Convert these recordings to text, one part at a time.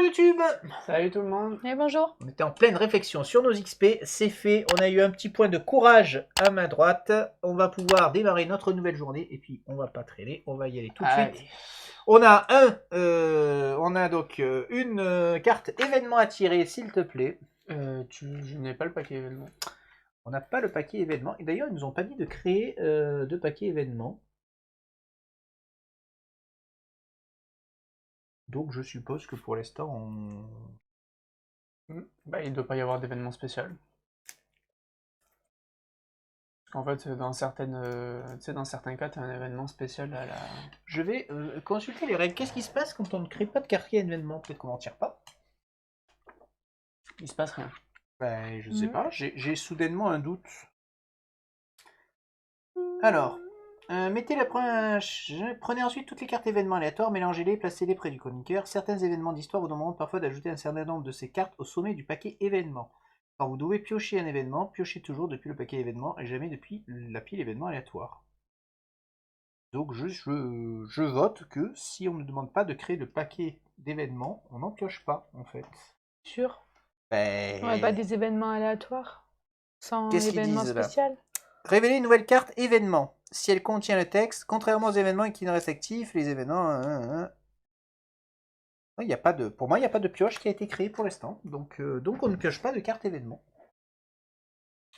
YouTube. Salut tout le monde. Et bonjour. On était en pleine réflexion sur nos XP, c'est fait, on a eu un petit point de courage à main droite, on va pouvoir démarrer notre nouvelle journée et puis on va pas traîner, on va y aller tout de suite. On a donc une carte événement à tirer, s'il te plaît. Je n'ai pas le paquet événement. On n'a pas le paquet événement, et d'ailleurs ils nous ont pas dit de créer de paquet événement. Donc je suppose que pour l'instant il ne doit pas y avoir d'événement spécial. En fait, dans certains cas, tu as un événement spécial à la... Je vais consulter les règles. Qu'est-ce qui se passe quand on ne crée pas de quartier événement? Peut-être qu'on n'en tire pas. Il se passe rien. Ben, je sais pas, j'ai soudainement un doute. Alors, prenez ensuite toutes les cartes événements aléatoires, mélangez-les, placez-les près du chroniqueur. Certains événements d'histoire vous demanderont parfois d'ajouter un certain nombre de ces cartes au sommet du paquet événement. Quand vous devez piocher un événement, piochez toujours depuis le paquet événement et jamais depuis la pile événement aléatoire. Donc je vote que si on ne demande pas de créer le paquet d'événements, on n'en pioche pas en fait. Sûr. Ben... Ouais, pas des événements aléatoires. Sans événement spécial. Révéler une nouvelle carte événement. Si elle contient le texte, contrairement aux événements qui ne restent actifs, les événements... Il y a pas de... Pour moi, il n'y a pas de pioche qui a été créée pour l'instant. Donc on ne pioche pas de carte événement.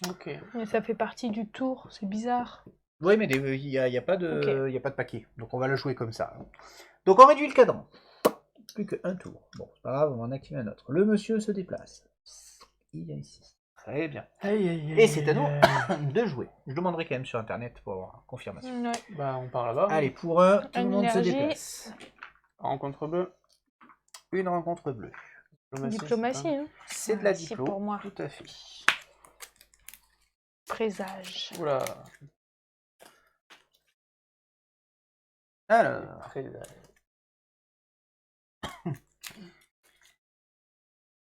Ok. Mais ça fait partie du tour, c'est bizarre. Oui, mais il n'y a pas de... Okay. Il y a pas de paquet. Donc on va le jouer comme ça. Donc on réduit le cadran. Plus qu'un tour. Bon, c'est pas grave, on en active un autre. Le monsieur se déplace. Il vient ici. Très bien. Et c'est à nous de jouer. Je demanderai quand même sur internet pour avoir confirmation. Ouais. Bah, on part là-bas. Allez, pour un, tout le monde se énergie. déplace. Rencontre bleue. Une rencontre bleue. Diplomatie, hein. C'est de la diplo. pour moi. Tout à fait. Présage. Oula. Alors.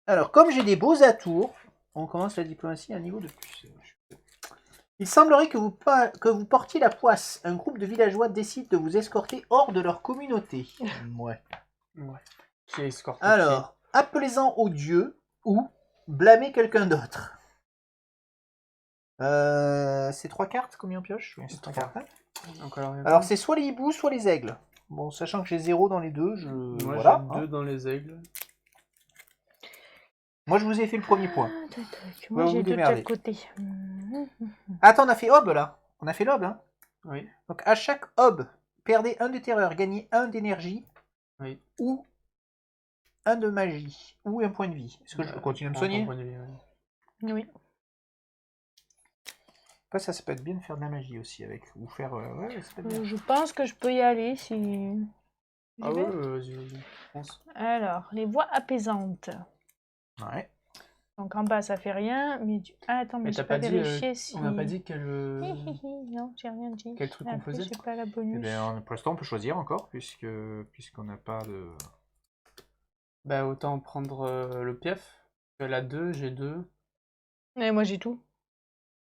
Alors, comme j'ai des beaux atours, on commence la diplomatie à un niveau de plus. Il semblerait que vous portiez la poisse. Un groupe de villageois décide de vous escorter hors de leur communauté. Ouais. Qui est escorté? Alors, appelez-en au dieu ou blâmez quelqu'un d'autre. C'est 3 cartes, combien on pioche? C'est 3 cartes. Alors, c'est soit les hiboux, soit les aigles. Bon, sachant que j'ai 0 dans les deux, Moi, voilà, j'ai 2 dans les aigles. Moi, je vous ai fait le premier point. Moi, j'ai 2 de chaque côté. Attends, on a fait Hob, là. On a fait l'Hob, hein. Oui. Donc, à chaque Hob, perdez 1 de terreur, gagnez 1 d'énergie. Oui. Ou 1 de magie. Ou un point de vie. Est-ce que je continue à me soigner? Oui. Après, ça peut être bien de faire de la magie aussi avec. Ou faire... ouais, ça peut être bien. Je pense que je peux y aller si... Ah ouais, vas-y, je pense. Alors, les voix apaisantes. Ouais. Donc en bas, ça fait rien, mais Ah, attends, mais j'ai pas vérifié si... On n'a pas dit quel... Non, j'ai rien dit. Quel truc on faisait? J'ai pas la bonus. Eh bien, pour l'instant, on peut choisir encore, puisqu'on n'a pas de... Bah, autant prendre le pief. Elle a 2, j'ai 2. Et moi, j'ai tout.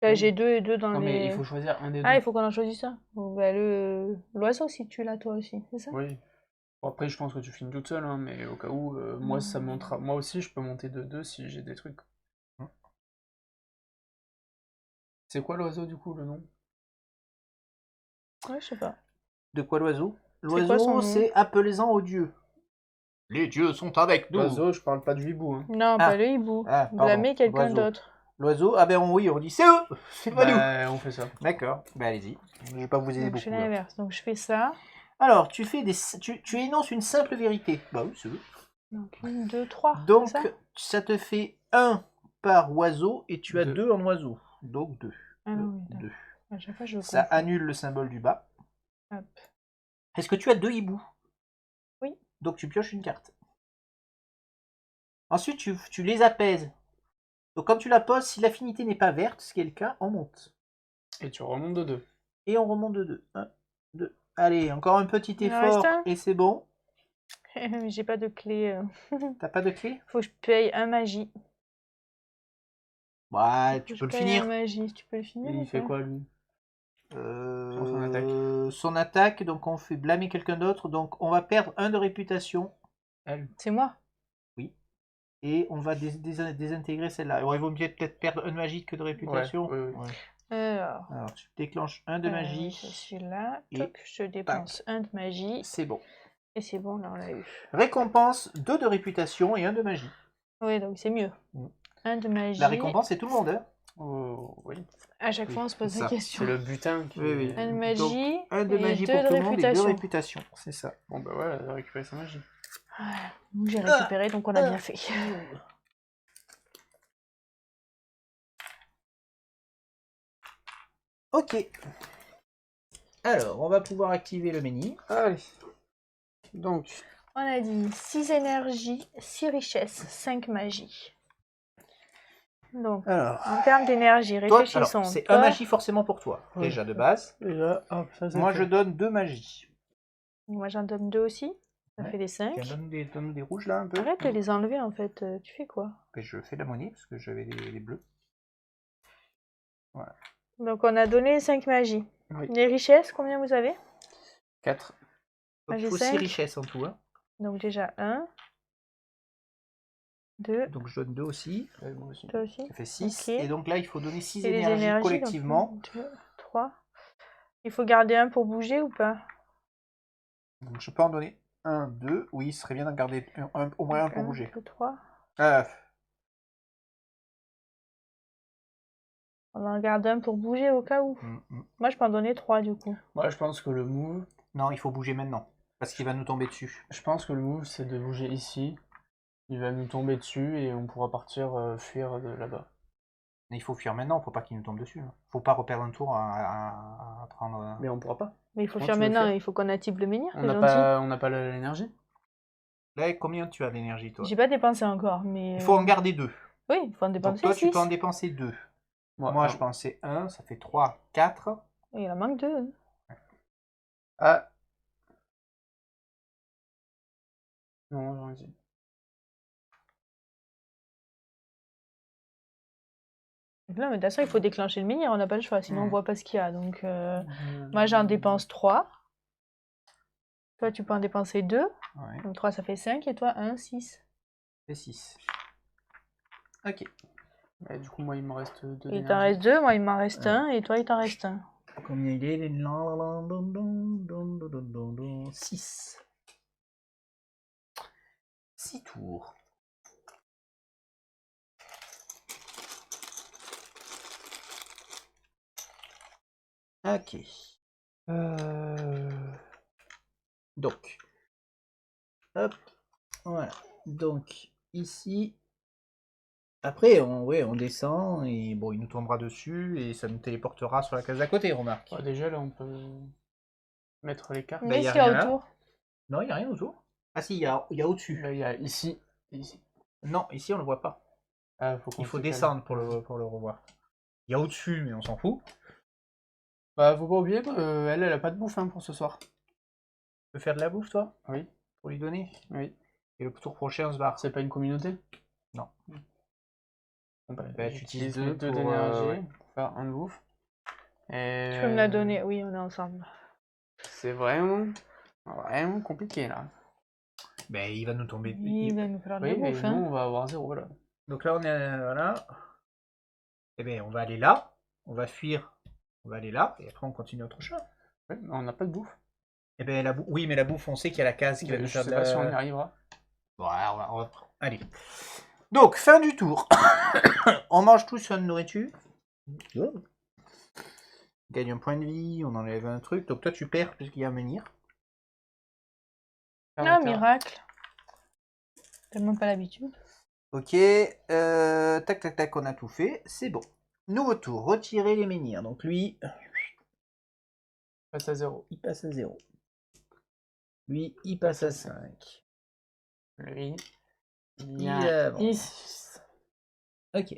Là, j'ai 2 et 2 dans les... Non, mais il faut choisir un des deux. Ah, il faut qu'on en choisisse ça. Bon, bah, l'oiseau, si tu l'as, toi aussi, c'est ça? Oui. Bon, après, je pense que tu finis toute seule, hein, mais au cas où, moi, ça montera... Moi aussi, je peux monter de 2 si j'ai des trucs. C'est quoi l'oiseau, du coup, le nom? Ouais, je sais pas. De quoi l'oiseau? L'oiseau, L'oiseau, c'est appelez-en aux dieux. Les dieux sont avec nous. L'oiseau, je parle pas du hibou. Hein. Non, pas le hibou. Blâmer quelqu'un d'autre. L'oiseau, ah ben oui, on dit c'est eux, c'est pas nous. On fait ça. D'accord, ben allez-y. Je vais pas vous aider Donc, beaucoup. Je fais l'inverse, donc je fais ça. Alors, tu énonces une simple vérité. Bah oui, c'est eux. Donc 1, 2, 3. Donc, ça te fait 1 par oiseau et tu as 2 en oiseau. Donc 2. Ah non, oui, 2. À chaque fois, je ça annule le symbole du bas. Hop. Est-ce que tu as 2 hiboux? Oui. Donc tu pioches une carte. Ensuite, tu les apaises. Donc quand tu la poses, si l'affinité n'est pas verte, ce qui est le cas, on monte. Et tu remontes de 2. Et on remonte de 2. 1, 2. Allez, encore un petit effort et c'est bon. J'ai pas de clé. T'as pas de clé? Faut que je paye un magie. Ouais, tu peux le finir. Un magie, tu peux le finir. Et il fait quoi, lui? Son attaque. Son attaque, donc on fait blâmer quelqu'un d'autre, donc on va perdre 1 de réputation. Elle. C'est moi? Oui. Et on va désintégrer celle-là. Alors, il vaut mieux peut-être perdre un de magie que de réputation. Ouais, ouais. Alors, tu déclenches un de magie. je suis là. Et Toc, je dépense un de magie. C'est bon. Et c'est bon, là, on l'a eu. Récompense 2 de réputation et 1 de magie. Oui, donc c'est mieux. Un de magie. La récompense, c'est tout le monde. Hein. Oh, oui. À chaque fois, on se pose c'est la ça. question. C'est le butin qui. Oui. Un de magie. Donc, 1 de magie et pour deux tout de le monde et 2 réputation. réputation. C'est ça. Bon, bah voilà, elle a récupéré sa magie. Nous, j'ai récupéré, donc on a bien fait. Ok. Alors, on va pouvoir activer le menhir. Allez. Donc, On a dit 6 énergies, 6 richesses, 5 magies. Donc, Alors, en termes d'énergie, toi, réfléchissons. alors, c'est Toi, un magie forcément pour toi, Ouais. déjà de base. déjà, hop, ça c'est Moi, fait. je donne 2 magies. Moi, j'en donne 2 aussi. Ça Ouais. fait des 5. Tiens, donne des rouges là un peu. Arrête de les enlever, en fait. Tu fais quoi? Et je fais la monnaie parce que j'avais les bleus. Voilà. Donc, on a donné 5 magies. Oui. Les richesses, combien vous avez? 4. Donc, J'ai il faut 6 5. richesses en tout. Hein. Donc, déjà 1, 2, Donc, je donne 2 aussi. Moi aussi. toi aussi. Ça fait 6. Ok. Et donc là, il faut donner 6 Et les énergies énergies, collectivement. donc 1, 2, 3. Il faut garder un pour bouger ou pas? Donc, je peux en donner 1, 2. Oui, ce serait bien d'en garder au moins un pour bouger. 1, 2, 3. On en garde un pour bouger au cas où. Moi, je peux en donner 3 du coup. Moi, je pense que le move. Non, il faut bouger maintenant. Parce qu'il va nous tomber dessus. Je pense que le move, c'est de bouger ici. Il va nous tomber dessus et on pourra partir fuir de là-bas. Mais il faut fuir maintenant, faut pas qu'il nous tombe dessus. Hein. Faut pas reperdre un tour à prendre. Mais on pourra pas. Mais il faut Comment fuir tu veux maintenant, faire il faut qu'on active le menhir, On c'est n'a gentil. pas l'énergie. Là, combien tu as d'énergie, toi? J'ai pas dépensé encore, mais... Il faut en garder 2. Oui, il faut en Donc dépenser toi, 6. tu peux en dépenser 2. Moi, je pensais 1, ça fait 3, 4. Il en manque 2. Ah. Non, j'en ai dit. Non, mais de toute façon, il faut déclencher le menhir, on n'a pas le choix, sinon on voit pas ce qu'il y a. Donc, moi, j'en dépense 3. Toi, tu peux en dépenser 2. Ouais, Donc 3, ça fait 5. Et toi, 1, 6. c'est 6. Ok. Et du coup, moi, il me reste 2 Il t'en reste 2, moi, il m'en reste 1. Et toi, il t'en reste 1. Combien il est? 6. 6 tours. Ok. Donc. Hop. Voilà. Donc, ici. Après, on descend et bon, il nous tombera dessus et ça nous téléportera sur la case d'à côté, remarque. Ouais, déjà, là, on peut mettre les cartes. Mais y a est-ce qu'il y a rien là. autour? Non, il n'y a rien autour. Ah si, il y a au-dessus. Là, il y a ici et ici. Non, ici on le voit pas. Ah, Il faut descendre pour le revoir. Il y a au-dessus, mais on s'en fout. Bah, faut pas oublier qu'elle, elle a pas de bouffe hein, pour ce soir. Tu peux faire de la bouffe, toi? Oui. Pour lui donner? Oui. Et le tour prochain, on se barre. C'est pas une communauté? Non. Bon, bah, Bah, j'utilise j'utilise 2 pour, d'énergie ouais. pour faire un de bouffe. Et... Tu peux me la donner? Oui, on est ensemble. C'est vraiment compliqué là. Ben, il va nous tomber. Il va nous falloir de la Oui, mais bouffe. nous, Hein. on va avoir 0 là. Donc là, on est. Voilà. Eh bien, on va aller là. On va fuir. On va aller là. Et après, on continue notre chemin. Oui, mais on n'a pas de bouffe. Eh bien, oui, mais la bouffe, on sait qu'il y a la case qui va nous Je faire sais de pas la... si on y arrivera. Bon, alors, on va... Allez. Donc, fin du tour. On mange tous sur une nourriture. Oh. Gagne un point de vie. On enlève un truc. Donc, toi, tu perds puisqu'il y a un menhir. Ah, miracle. Tellement pas l'habitude. Ok. Tac, tac, tac. On a tout fait. C'est bon. Nouveau tour. Retirer les menhirs. Donc, lui... Passe à 0. Il passe à 0. Lui, il passe à 5. Lui, Il avance. 10. Ok.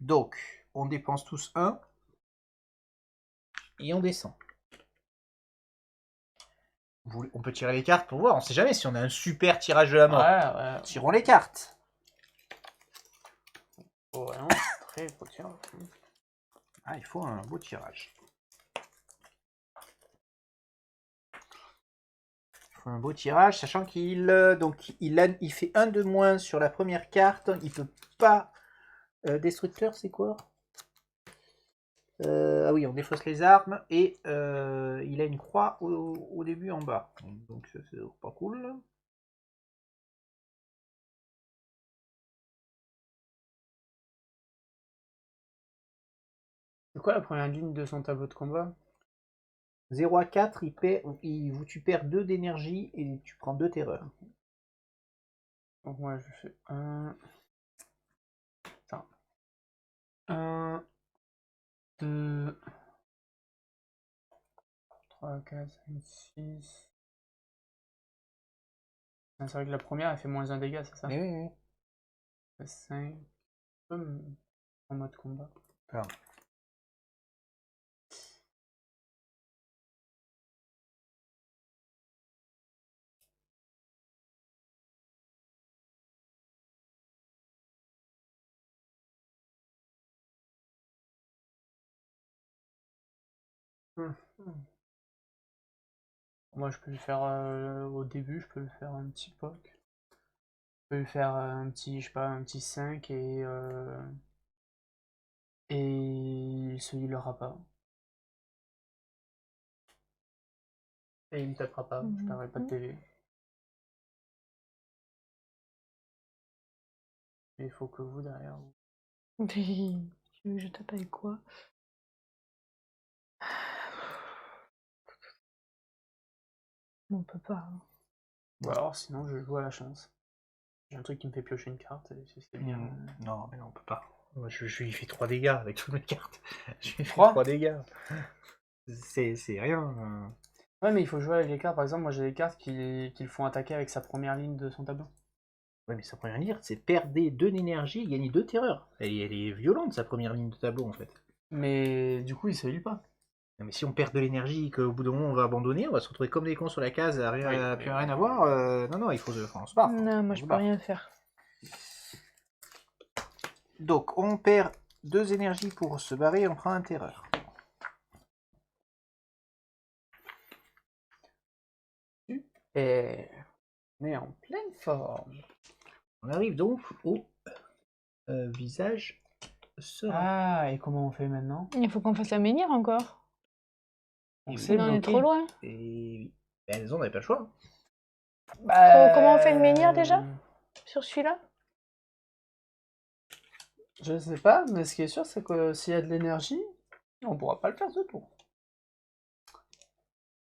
Donc, on dépense tous 1. Et on descend. On peut tirer les cartes pour voir. On sait jamais si on a un super tirage de la mort. Ouais. Tirons les cartes. Oh, vraiment, très beau tirage. Ah, il faut un beau tirage. Il fait un beau tirage, sachant qu'il il fait un de moins sur la première carte. Il peut pas... destructeur, c'est quoi? Ah oui, on défausse les armes. Et il a une croix au début en bas. Donc ça, c'est pas cool. C'est quoi la première ligne de son tableau de combat? 0 à 4, tu perds 2 d'énergie et tu prends 2 terreurs. Donc moi je fais 1. Attends. 1, 2, 3, 4, 5, 6. C'est vrai que la première elle fait moins 1 dégât, c'est ça? Mais oui, oui. 5. En mode combat. Pardon. Moi je peux le faire au début, je peux le faire un petit poc. Je peux lui faire un petit, je sais pas, un petit 5 et celui l'aura pas. Et il me tapera pas, je perdrai pas de PV. Mais il faut que vous derrière vous. Tu veux que je tape avec quoi? On peut pas. Hein. Ou alors sinon je joue à la chance. J'ai un truc qui me fait piocher une carte et c'est bien. Non, mais non, on peut pas. Moi, je lui fais 3 dégâts avec toutes mes cartes. Je lui fais 3? 3 dégâts. C'est rien. Ouais, mais il faut jouer avec les cartes. Par exemple, moi j'ai des cartes qui le font attaquer avec sa première ligne de son tableau. Ouais, mais sa première ligne, c'est perdre 2 d'énergie et gagner 2 terreurs. Elle est violente, sa première ligne de tableau, en fait. Mais du coup, il se heal pas. Non, mais si on perd de l'énergie et qu'au bout d'un moment on va abandonner, on va se retrouver comme des cons sur la case, à rien, Oui, plus rien à voir. Non, il faut on se barre. Non, moi je peux rien faire. Donc on perd 2 énergies pour se barrer et on prend un terreur. Et on est en pleine forme. On arrive donc au visage serein. Ah, et comment on fait maintenant? Il faut qu'on fasse la menhir encore. On On en est trop loin. Et oui. Ben, on n'avait pas le choix. Comment on fait le menhir déjà? Sur celui-là? Je sais pas, mais ce qui est sûr, c'est que s'il y a de l'énergie, on pourra pas le faire ce tour.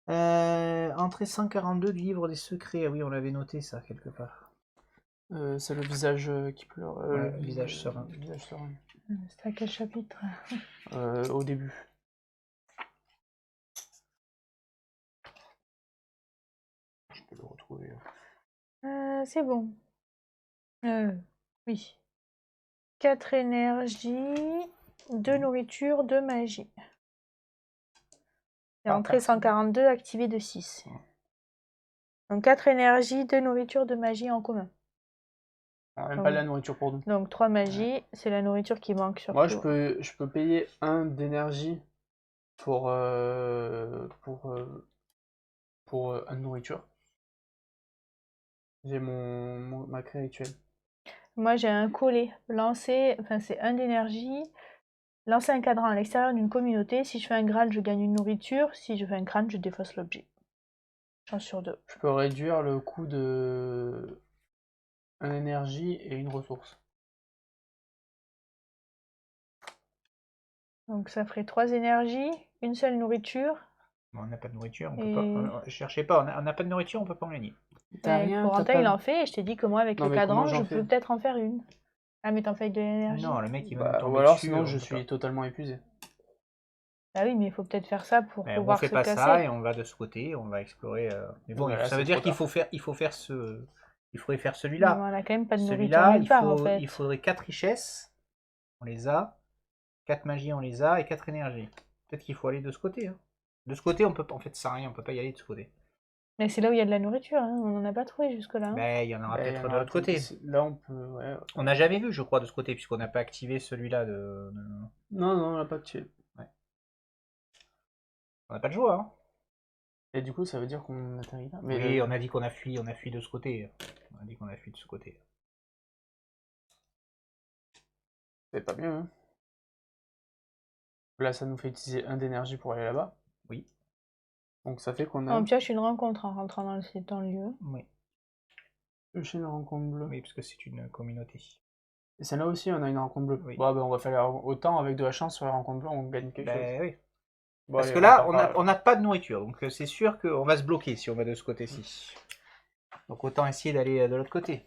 Entrée 142 du livre des secrets. Ah oui, on l'avait noté ça quelque part. C'est le visage qui pleure. Ouais, le visage serein. Le visage serein. C'est à quel chapitre? Au début. Je peux le retrouver. C'est bon. Oui. 4 énergies, 2 nourriture, 2 magie. Et entrée 142, activée de 6. Donc 4 énergies, 2 nourriture, 2 magie en commun. On n'a même pas de la nourriture pour nous. Donc 3 magies, c'est la nourriture qui manque surtout. Moi, je peux payer 1 d'énergie pour 1 de nourriture. J'ai ma clé rituelle. Moi, j'ai un collet. Lancer, enfin c'est 1 d'énergie. Lancer un cadran à l'extérieur d'une communauté. Si je fais un Graal, je gagne une nourriture. Si je fais un crâne, je défausse l'objet. Chance sur 2. Je peux réduire le coût de 1 énergie et une ressource. Donc ça ferait 3 énergies, une seule nourriture. On n'a pas de nourriture, on peut pas. Cherchez pas, on n'a pas de nourriture, on peut pas en gagner. Corentin, il en fait, et je t'ai dit que moi, avec Non, le mais cadran, comment je j'en peux fais peut-être en faire une. Ah, mais t'en fais avec de l'énergie. Non, le mec il va nous tomber ou alors dessus, sinon on je peut suis pas. totalement épuisé. Ah oui, mais il faut peut-être faire ça pour On pouvoir fait se pas casser. ça et on va de ce côté, on va explorer. Mais bon, Voilà, ça veut c'est dire trop qu'il tard. faut faire il faudrait faire Mais celui-là. on a quand même pas de nourriture Celui-là, nulle part, en fait. il faudrait 4 richesses, on les a. 4 magies, on les a, et 4 énergies. Peut-être qu'il faut aller de ce côté. Hein. De ce côté, on peut pas, en fait, ça sert à rien, on peut pas y aller de ce côté. Mais c'est là où il y a de la nourriture, hein. On n'en a pas trouvé jusque-là. Hein. Mais il y en aura Ben, peut-être il y en de aura l'autre côté. Là on peut. Ouais. On n'a jamais vu, je crois, de ce côté, puisqu'on n'a pas activé celui-là Non, on n'a pas de tuer. On n'a pas de joie, hein. Et du coup, ça veut dire qu'on atterrit là. Mais Oui, on a dit qu'on a fui de ce côté. On a dit qu'on a fui de ce côté. c'est pas mieux, hein. Là, ça nous fait utiliser 1 d'énergie pour aller là-bas. Oui. Donc ça fait qu'on a On pioche une rencontre en rentrant dans le lieu. Oui. une rencontre bleue. Oui, parce que c'est une communauté. Et celle-là aussi, on a une rencontre bleue. Oui. Bon, ben, on va faire autant avec de la chance sur la rencontre bleue, on gagne quelque chose. Ben oui. Bon, Parce allez, que va là, faire par on n'a pas de nourriture, donc c'est sûr qu'on va se bloquer si on va de ce côté-ci. Donc autant essayer d'aller de l'autre côté.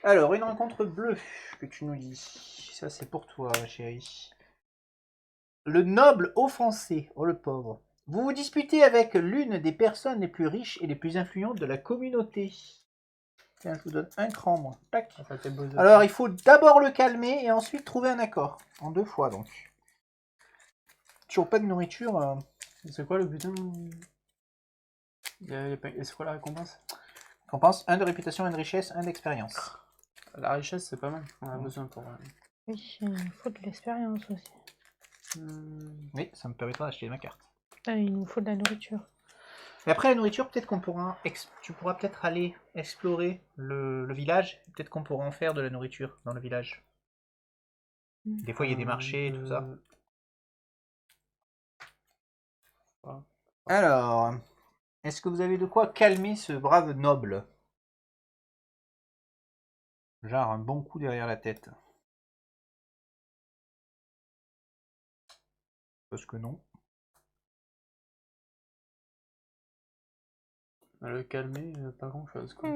Alors, une rencontre bleue que tu nous dis. Ça, c'est pour toi, ma chérie. Le noble offensé, oh le pauvre. Vous vous disputez avec l'une des personnes les plus riches et les plus influentes de la communauté. Tiens, je vous donne un cran, moi. Tac. Ça fait beau. Alors, il faut d'abord le calmer et ensuite trouver un accord. En 2 fois, donc. Toujours pas de nourriture. C'est quoi le butin? C'est quoi la récompense? Récompense 1 de réputation, 1 de richesse, 1 d'expérience. La richesse, c'est pas mal. On a besoin pour... Oui, il faut de l'expérience aussi. Oui, ça me permettra d'acheter ma carte. Ah, il nous faut de la nourriture. Et après la nourriture, peut-être qu'on pourra... Tu pourras peut-être aller explorer le village. Peut-être qu'on pourra en faire de la nourriture dans le village. Des fois, il y a des marchés et tout ça. Alors, est-ce que vous avez de quoi calmer ce brave noble? Genre un bon coup derrière la tête. Parce que non. Le calmer, pas grand-chose, quoi.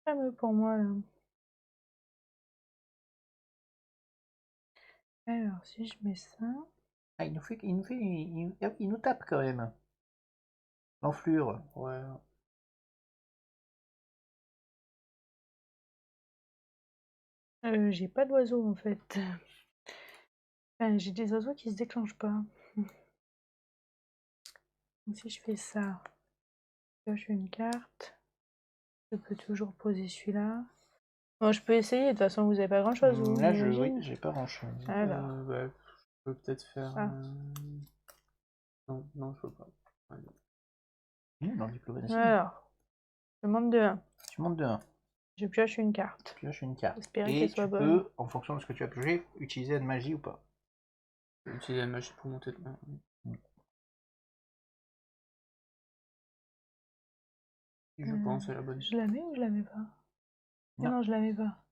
Fameux pour moi, là. Alors, si je mets ça... Ah, il nous tape quand même. L'enflure. Ouais. J'ai pas d'oiseaux, en fait. Enfin, j'ai des oiseaux qui se déclenchent pas. Donc, si je fais ça, je pioche une carte. Je peux toujours poser celui-là. Bon, je peux essayer, de toute façon, vous avez pas grand-chose, vous, Là, j'imagine. j'ai pas grand-chose. Alors, Ouais, je peux peut-être faire... Ah. Non, je peux pas. Dans le diplomatie. alors, je monte de 1. Tu montes de 1. Je pioche une carte. Tu pioches une carte. Espérons Et qu'elle tu soit bonne. peux, en fonction de ce que tu as pioché, utiliser une magie ou pas. Je vais utiliser la magie pour monter de 1. Je pense que c'est la bonne. Je la mets ou je la mets pas? Non, je la mets pas.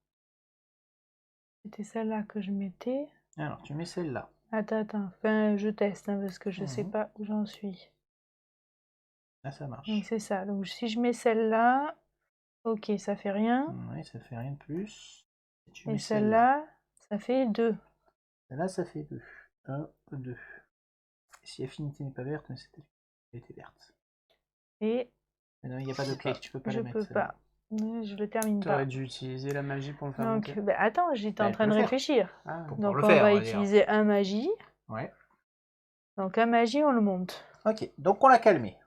C'était celle-là que je mettais. Alors, tu mets celle-là. Attends. Enfin, je teste, hein, parce que je sais pas où j'en suis. Là, ça marche. Donc, c'est ça. Donc, si je mets celle-là, ok, ça fait rien. Oui, ça fait rien de plus. Et celle-là, ça fait 2. Là, ça fait 2. 1, 2. Si affinité n'est pas verte, mais c'était était verte. Et Mais non, il n'y a pas de clé, tu peux pas je la mettre. peux pas. Je le termine Tu pas. aurais dû utiliser la magie pour le faire Donc, monter. bah, attends, j'étais en train de réfléchir. Pour Donc, le on faire, va on va dire. utiliser un magie. Ouais. Donc, un magie, on le monte. Ok, donc on l'a calmé.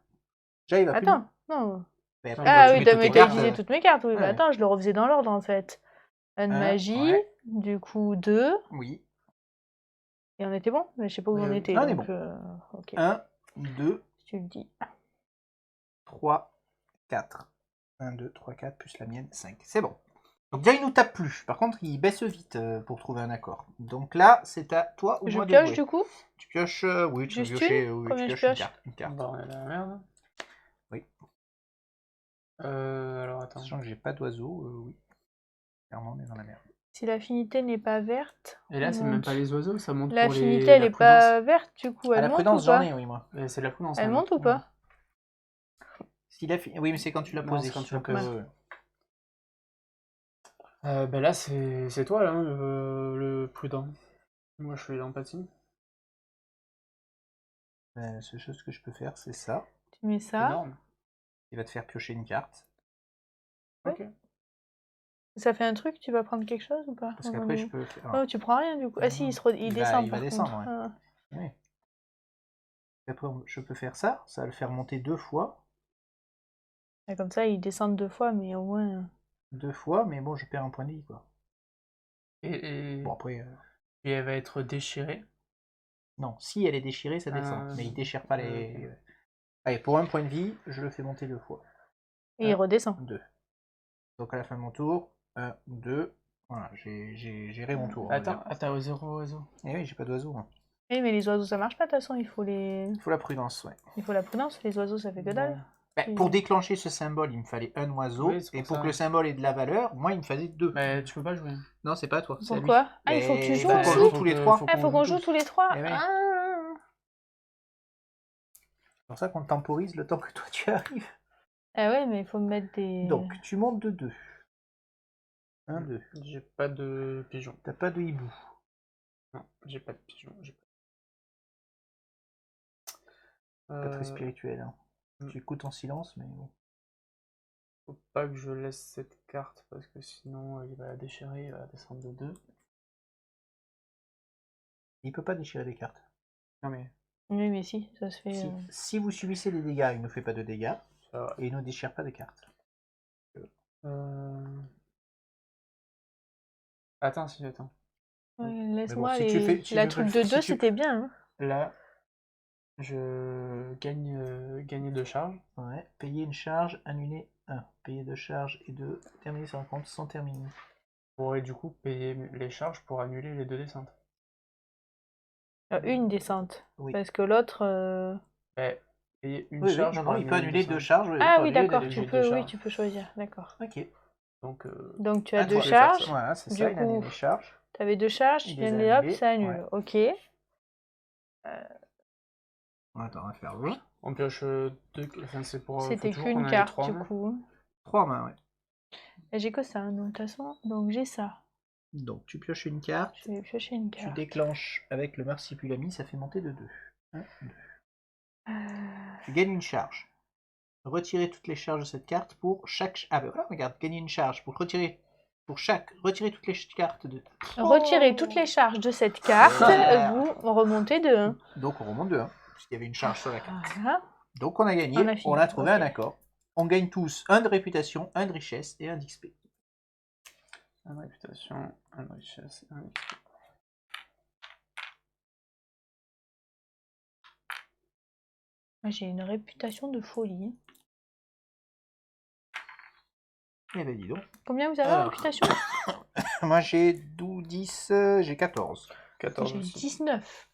Déjà, il va plus. Attends, non. Mais après, Ah quand oui, tu t'as mets toutes tes utilisé toutes mes cartes. Oui, Ouais. bah attends, je le refaisais dans l'ordre en fait. Un de magie, ouais. du coup 2. Oui. Et on était bon? Mais je sais pas où on était. Ah, on est donc, bon. ok. 1, 2, Si tu le dis. 3, 4. 1, 2, 3, 4, plus la mienne, 5. C'est bon. Donc déjà, il nous tape plus. Par contre, il baisse vite pour trouver un accord. Donc là, c'est à toi ou Je moi de pioche jouer. du coup? Tu pioches, oui, tu peux Juste piocher, une? oui, Combien tu je pioches pioche? une carte. Bah, on est dans la merde. Oui. Alors, attends. Sachant que j'ai pas d'oiseau, oui. Clairement, on est dans la merde. Si l'affinité n'est pas verte. Et là, c'est même pas les oiseaux, ça monte pour l'affinité, elle la est prudence. pas verte du coup. Elle la monte prudence, ou pas? j'en ai, oui, moi. C'est la prudence. Elle hein. monte ou pas? Oui, mais c'est quand tu l'as Non, posé. c'est quand tu l'as Donc, posé. Ben là, c'est toi, là, le prudent. Moi, je suis l'empathie. la seule chose que je peux faire, c'est ça. Tu mets ça. Énorme. Il va te faire piocher une carte. Oui. Ok. Ça fait un truc, tu vas prendre quelque chose ou pas? Parce qu'après, je peux faire. Oh, tu prends rien du coup. Ah si, il descend il va par descendre, contre. ouais. Ah. Oui. Après, je peux faire ça. Ça va le faire monter 2 fois. Et comme ça, ils descendent 2 fois, mais au moins. 2 fois, mais bon, je perds un point de vie, quoi. Et Bon, après... et elle va être déchirée. Non, si elle est déchirée, ça descend. Mais il déchire pas les... ok. Allez, pour un point de vie, je le fais monter 2 fois. Et il redescend. 2. Donc à la fin de mon tour, 1, 2... Voilà, j'ai géré mon tour. on va Attends, dire. attends, au 0 oiseau. Eh oui, j'ai pas d'oiseau. Hein. Oui, mais les oiseaux, ça marche pas, de toute façon, il faut Il faut la prudence, ouais. Il faut la prudence, les oiseaux, ça fait que dalle. Ben, pour déclencher ce symbole, il me fallait un oiseau. Oui, c'est et pour pour ça. que le symbole ait de la valeur, moi, il me fallait 2. Mais tu peux pas jouer. Non, c'est pas à toi. c'est à lui. Pourquoi? Ah, il faut que tu Mais joues faut qu'on aussi? joue tous les 3. Ah, il faut qu'on joue tous les 3. Eh oui. Ah. C'est pour ça qu'on temporise le temps que toi tu arrives. Ah ouais, mais il faut me mettre des... Donc, tu montes de 2. 1, 2. J'ai pas de pigeon. T'as pas de hibou. Non, j'ai pas de pigeon. Pas très spirituel. Hein. Mm. Tu écoutes en silence, mais bon. Faut pas que je laisse cette carte parce que sinon il va la déchirer, il va la descendre de 2. Il peut pas déchirer les cartes. Non mais Oui, mais si, ça se fait... Si vous subissez des dégâts, il ne fait pas de dégâts. ça va. Et il ne déchire pas de cartes. Attends, si j'attends. Ouais, Mais laisse-moi bon, si tu fais- si la tu truc veux- de si 2, tu- c'était bien. Hein. Là, je gagne gagner 2 charges. Ouais. Payer une charge, annuler 1. Payer 2 charges et 2. Terminer sa rencontre sans terminer. Je pourrais du coup payer les charges pour annuler les 2 descentes. Une descente. Oui. Parce que l'autre... Ouais, payer une Oui, charge non, pour non, il peut annuler une 2 descente. charges. oui, Ah il peut oui, annuler d'accord, des- j'ai tu deux peux, oui, charges. tu peux choisir, d'accord. Ok. Donc tu as Ah, 2 toi, je vais faire ça. charges, Voilà, c'est du ça, il annule coup, les charges. tu avais 2 charges, tu Il viens de les les a hop, annulées, ça annule, ouais. ok. Attends, on va faire le On pioche 2. Enfin, c'est pour. C'était faut toujours qu'on qu'une ait carte, 3 du mains. coup. 3 mains, ouais. Et j'ai que ça, hein, donc de toute façon, donc j'ai ça. Donc tu pioches une carte. Je vais piocher une Tu carte. déclenches avec le marsipulami, ça fait monter de 2. 1, 2. Euh, Tu gagnes une charge. Retirer toutes les charges de cette carte pour chaque... Ah ben voilà, regarde, gagner une charge pour retirer... Retirer toutes les cartes de... Retirer toutes les charges de cette carte, Voilà. vous remontez de 1. Donc on remonte de 1, puisqu'il y avait une charge sur la carte. Voilà. Donc on a gagné, On a fini, on a trouvé ok. un accord. On gagne tous 1 de réputation, 1 de richesse et 1 d'XP. 1 de réputation, 1 de richesse, 1 de XP. Moi, j'ai une réputation de folie. Eh ben dis donc. Combien vous avez en Alors. réputation? Moi j'ai 12, 10, j'ai 14. 14 J'ai aussi. 19.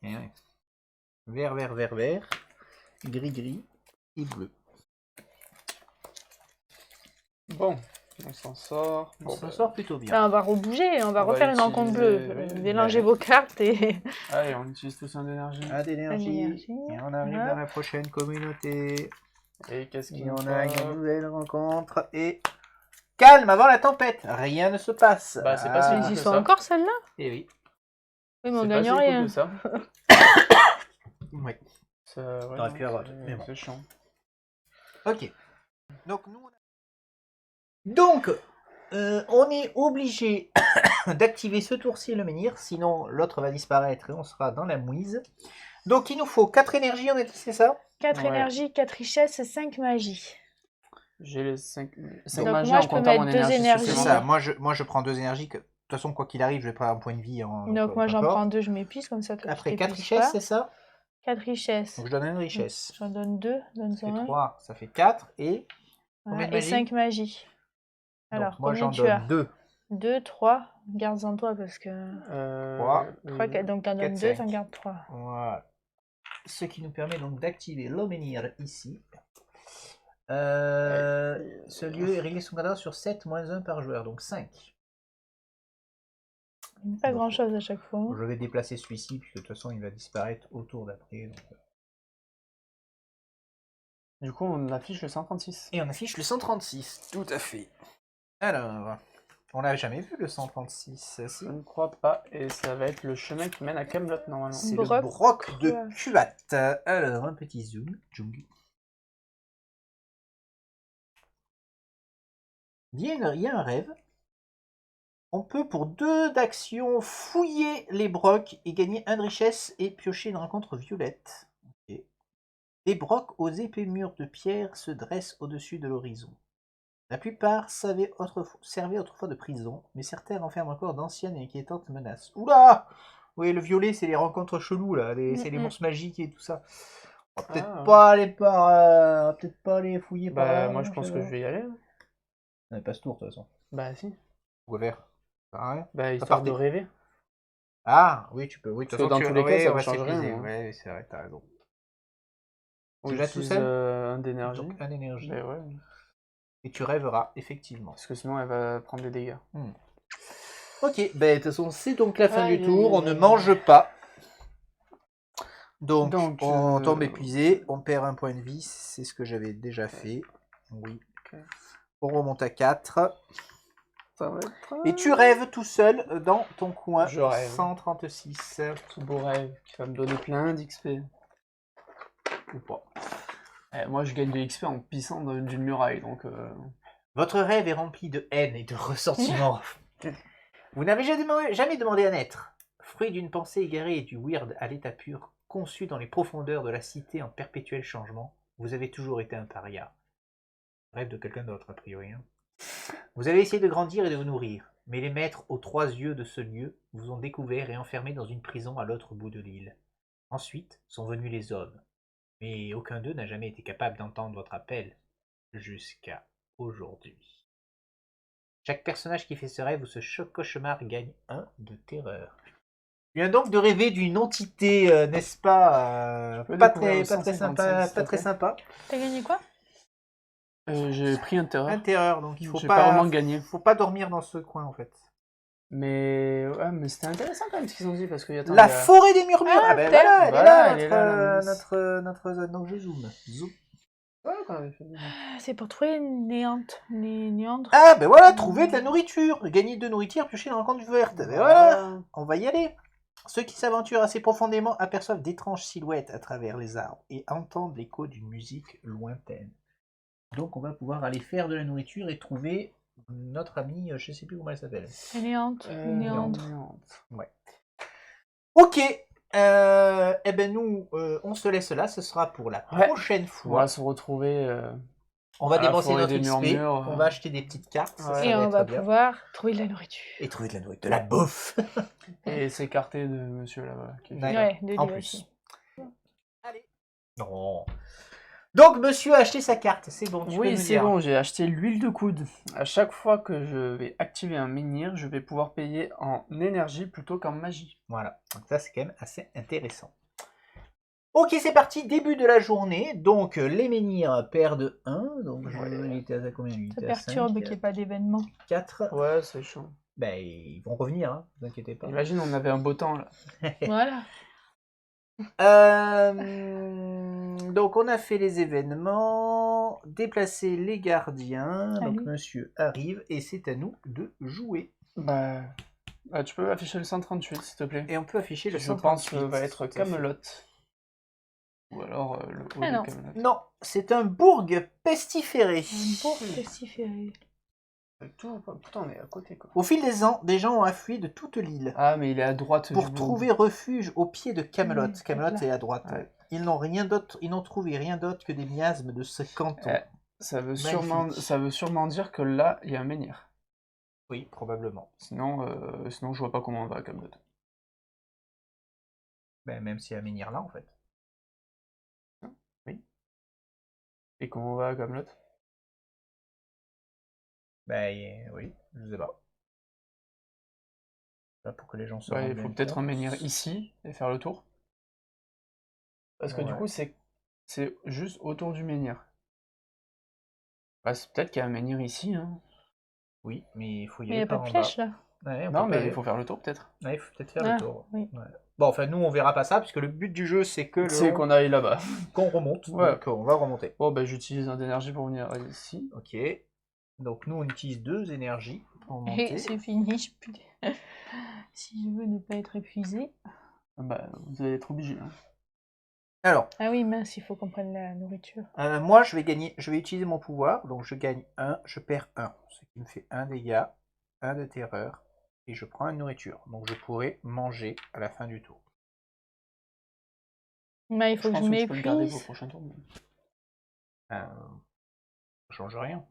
Eh ouais. Vert, vert, vert, vert. Gris, gris et bleu. Bon, on s'en sort. On Bon, s'en bah, sort plutôt bien. Enfin, on va rebouger, on va On va refaire une rencontre bleue. utiliser- oui, Mélangez ben. vos cartes et... Allez, on utilise tous un d'énergie. 1 d'énergie. Énergie. Et on arrive Voilà. dans la prochaine communauté. Et qu'est-ce qu'il Et nous on a faut une nouvelle rencontre. Et calme avant la tempête. Rien ne se passe. Bah, c'est pas si Mais cool ils que sont ça. encore celles-là? Et oui. Oui, mais on C'est gagne pas si cool rien. que ça. Oui. Ça, ouais, T'aurais non, pu avoir, c'est- mais bon. C'est chiant. Ok. Donc nous. Donc, on est obligé d'activer ce tour-ci et le menhir, sinon l'autre va disparaître et on sera dans la mouise. Donc il nous faut 4 énergies, c'est ça? 4 Ouais. énergies, 4 richesses, 5 magies. J'ai les 5 Donc magies moi, en je peux comptant mettre mon 2 énergie énergies. C'est supplémentaire. ça, moi je prends 2 énergies, que, de toute façon quoi qu'il arrive je vais prendre un point de vie. Donc moi, j'en prends 2, je m'épuise, comme ça toi, Après tu 4 t'épuises richesses, pas. c'est ça? 4 richesses. Donc je donne une richesse. J'en donne 2, Ça donne-en fait un. 3, ça fait 4 et... Voilà, combien de et magie? 5 magies. Alors, Donc moi combien j'en tu as? donne 2. 2, 3. Garde-en toi parce que... 3. 3, 4, donc t'en donnes 2, 4, t'en gardes 3. Voilà. Ce qui nous permet donc d'activer le menhir ici. Ce lieu est réglé son cadavre sur 7 moins 1 par joueur, donc 5. Pas Donc, grand-chose à chaque fois. Je vais déplacer celui-ci, puisque de toute façon il va disparaître au tour d'après. Donc... Du coup, on affiche le 136. Et on affiche le 136, tout à fait. Alors, on n'a jamais vu le 136, si. Je ne crois pas, et ça va être le chemin qui mène à Camelot normalement. C'est Broc le broc de Cuat. Cuat. Alors, un petit zoom. Il y a un rêve. On peut, pour 2 d'actions, fouiller les brocs et gagner 1 de richesse et piocher une rencontre violette. Okay. Des brocs aux épais murs de pierre se dressent au-dessus de l'horizon. La plupart servaient autrefois de prison, mais certains renferment encore d'anciennes et inquiétantes menaces. Oula! Oui, le violet, c'est les rencontres cheloues, là. C'est les monstres magiques et tout ça. On va peut-être pas aller peut-être pas aller fouiller par Bah, là. moi, non, je pense sais que pas. je vais y aller. Hein. On n'a pas ce tour, de toute façon. Bah, si. Pourquoi faire? Ça sert à rien. Bah, À histoire part de des- rêver. Ah, oui, tu peux. Oui, de toute Parce que façon, dans tous les cas, ouais, ça on va va changer rien. s'épuiser. Moi. Ouais, c'est vrai, t'as raison. On Tu vas tout utilise seul? un d'énergie. Donc, un énergie. Bah, ouais. Et tu rêveras, effectivement. Parce que sinon, elle va prendre des dégâts. Ok, ben de toute façon, c'est donc la fin Aïe, du aïe, tour. aïe, On ne aïe, mange aïe. pas. Donc, Donc, on tombe épuisé. On perd un point de vie. C'est ce que j'avais déjà fait. Oui. Ok. On remonte à 4. Ça va être... Et tu rêves tout seul dans ton coin. Je rêve. 136. Tout beau rêve qui va me donner plein d'XP. Ou pas. Moi, je gagne de l'XP en pissant d'une muraille, donc... Votre rêve est rempli de haine et de ressentiment. Vous n'avez jamais demandé à naître. Fruit d'une pensée égarée et du weird à l'état pur, conçu dans les profondeurs de la cité en perpétuel changement, vous avez toujours été un paria. Rêve de quelqu'un d'autre, a priori. Hein. Vous avez essayé de grandir et de vous nourrir, mais les maîtres aux 3 yeux de ce lieu vous ont découvert et enfermé dans une prison à l'autre bout de l'île. Ensuite sont venus les hommes, mais aucun d'eux n'a jamais été capable d'entendre votre appel, jusqu'à aujourd'hui. Chaque personnage qui fait ce rêve ou ce cauchemar gagne 1 de terreur. Il vient donc de rêver d'une entité, n'est-ce pas, pas très sympa, pas très sympa. T'as gagné quoi? J'ai pris un terreur. Un terreur, donc il faut J'ai pas vraiment gagné. faut pas dormir dans ce coin en fait. Mais ouais, mais c'était intéressant quand même ce qu'ils ont dit parce que La forêt des murmures. Ah ben voilà, elle est là, notre zone. Donc je zoome. Ouais, quand même. C'est pour trouver une néandre. Ah ben voilà, trouver de la nourriture, gagner de nourriture, piocher dans le camp du verte. Ben voilà, on va y aller. Ceux qui s'aventurent assez profondément aperçoivent d'étranges silhouettes à travers les arbres et entendent l'écho d'une musique lointaine. Donc on va pouvoir aller faire de la nourriture et trouver notre amie, je sais plus comment elle s'appelle. Néandre. Ouais. Ok. Eh ben nous, on se laisse là. Ce sera pour la prochaine fois. On va se retrouver. On va dépenser forêt notre des XP. Murmures. On va acheter des petites cartes. Ça, Ouais. ça Et on être va bien. pouvoir trouver de la nourriture. Et trouver de la nourriture, de la bouffe. Et s'écarter de monsieur là-bas. Ouais, de en lui plus. aussi. Allez. Non. Donc monsieur a acheté sa carte. C'est bon. Tu peux Oui, me c'est dire. bon, j'ai acheté l'huile de coude. À chaque fois que je vais activer un menhir, je vais pouvoir payer en énergie plutôt qu'en magie. Voilà. Donc ça, c'est quand même assez intéressant. Ok, c'est parti, début de la journée. Donc, les menhirs perdent 1. Donc, il était à combien? Il Ça était à perturbe 5, qu'il n'y ait pas d'événement. 4. Ouais, c'est chaud. Ben, ils vont revenir, hein, ne vous inquiétez pas. Imagine, on avait un beau temps là. Voilà. Donc, on a fait les événements, déplacer les gardiens. Donc, Allez. monsieur arrive et c'est à nous de jouer. Bah, tu peux afficher le 138, s'il te plaît. Et on peut afficher le Je pense que 138. va être tout à fait. Camelot. Ou alors le haut Ah de non. Camelot. Non, c'est un bourg pestiféré. Un bourg pestiféré. Pourtant, on est à côté quoi. Au fil des ans, des gens ont afflué de toute l'île. Ah, mais il est à droite Pour du bourg. trouver refuge au pied de Camelot. Oui, Camelot là. est à droite. Ouais. Ils n'ont trouvé rien d'autre que des miasmes de ce canton. Ça veut Magnifique. sûrement dire que là, il y a un menhir. Oui, probablement. Sinon, je vois pas comment on va à Camelot. Ben, même s'il y a un menhir là, en fait. Oui. Et comment on va à Camelot? Ben, oui, je sais pas. Là, pour que les gens se Ouais, rendent il faut bien peut-être un compte. menhir ici et faire le tour. Parce que du Ouais. coup, c'est juste autour du menhir. Bah, c'est peut-être qu'il y a un menhir ici. Hein. Oui, mais il faut y Mais il n'y aller a pas par de en bas. flèche là. Ouais, on Non, peut pas mais aller. il faut faire le tour peut-être. Ouais, il faut peut-être faire Ah, le tour. oui. Ouais. Bon, enfin, nous, on verra pas ça, puisque le but du jeu, c'est que C'est qu'on aille là-bas. qu'on remonte. Ouais. Donc, on va remonter. Bon, bah j'utilise un d'énergie pour venir ici. Ok. Donc, nous, on utilise 2 énergies pour monter. Et c'est fini. Si je veux ne pas être épuisé. Bah, vous allez être obligé. Hein. Alors, Ah oui, mince, il faut qu'on prenne la nourriture. moi, je vais utiliser mon pouvoir. Donc, je gagne 1, je perds 1. Ce qui me fait 1 dégât, 1 de terreur. Et je prends une nourriture. Donc, je pourrai manger à la fin du tour. Bah, il faut que je pense que tu peux le garder pour le m'épuise. prochain tour. Mais... Ça change rien.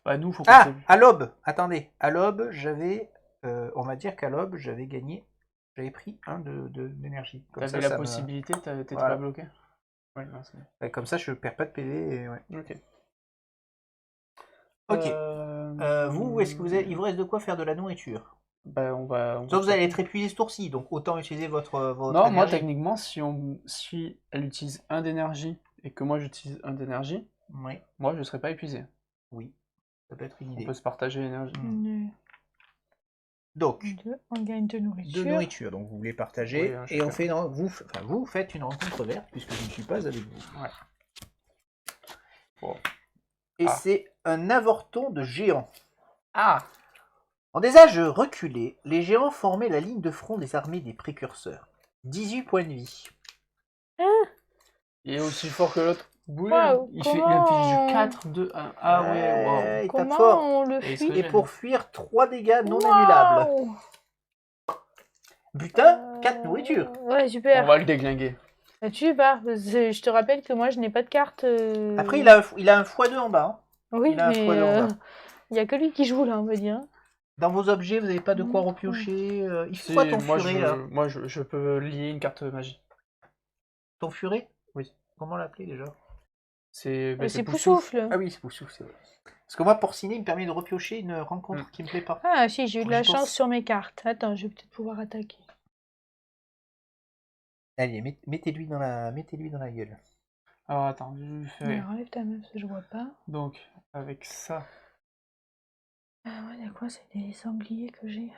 Bah, nous, faut qu'on Ah, se- à l'aube. Attendez, à l'aube, j'avais... on va dire qu'à l'aube, j'avais gagné... J'avais pris un d'énergie. Comme T'avais ça, la ça me... possibilité, t'étais Voilà. pas bloqué? Ouais, non, c'est Ouais, comme ça, je perds pas de PV. Et ouais. ok. Ok. Vous, est-ce que vous avez... il vous reste de quoi faire de la nourriture? Bah, on va Sauf que vous allez être stopper. épuisé ce tour-ci, donc autant utiliser votre Non, moi, énergie. techniquement, si elle utilise un d'énergie et que moi j'utilise un d'énergie, Oui, moi je serai pas épuisé. oui, ça peut être une On idée. peut se partager l'énergie. Donc, On gagne de de nourriture. nourriture, donc vous voulez partager, Oui, hein, et on chacun. fait vous faites une rencontre verte, puisque je ne suis pas avec vous. Ouais. Bon. Et Ah. c'est un avorton de géants. Ah! En des âges reculés, les géants formaient la ligne de front des armées des précurseurs. 18 points de vie. Il est aussi fort que l'autre. Boulet, Waouh, il comment inflige 4, 2, 1. Ah ouais, waouh. Il tape Comment fort. on le Et il fuit? serait- Et pour fuir, 3 dégâts non annulables. Waouh. Butin, 4 nourritures. Ouais, On super. va le déglinguer. Ça tue pas. Je te rappelle que moi, je n'ai pas de carte. Après, il a un x2 en bas. Hein. Oui, il a un mais x2 en bas. il n'y a que lui qui joue là, on va dire. Dans vos objets, vous n'avez pas de quoi repiocher. Il fait Si, quoi ton moi, furet là je peux lier une carte magie. Ton furet Oui. Comment l'appeler déjà C'est C'est Poussoufle. Poussoufle. Ah oui, c'est Poussoufle, c'est vrai. Parce que moi, Porcinet, il me permet de repiocher une rencontre qui me plaît pas. Ah si, j'ai eu de la J'y pense. chance sur mes cartes. Attends, je vais peut-être pouvoir attaquer. Allez, mettez-lui dans la gueule. Alors attends, je fais. Alors, enlève ta meuf, je vois pas. Donc, avec ça. Ah ouais, il y a quoi? C'est des sangliers que j'ai.